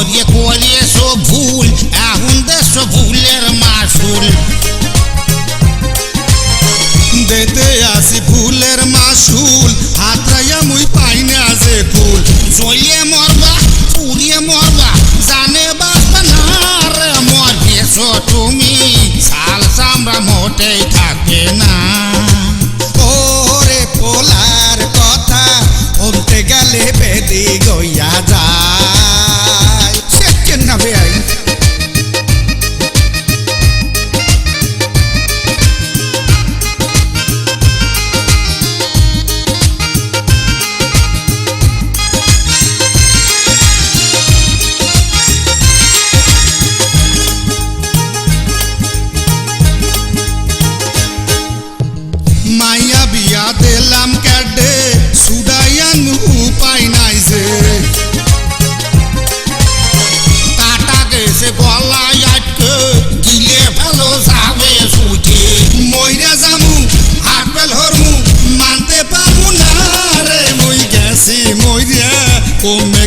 ওরে করেছো ভুল এখন দেশ ভুলের মাসুল দেতে আসি ভুলের মাসুল হাতরাইয়া মুই পাই না যে কুল জ্বলিয়ে মরবা পুড়িয়ে মরবা জানে বাঁচবা না রে মর গেছো তুমি শাল চামড়া মোটেই থাকে না ওরে পোলার কথা বলতে গেলে বেদি গইয়া যায় সেকেন্ড না ভাই মাইয়া বিয়া দিলাম কাডে সুদাইয়ান উপায় নাই যে কাটা গেছে গলায় আটকে গিলে ফেলো যাবে সুটে মইরা জামু হাটবেল হরমু মানতে পারবো না রে মই গেছি মইরা কমে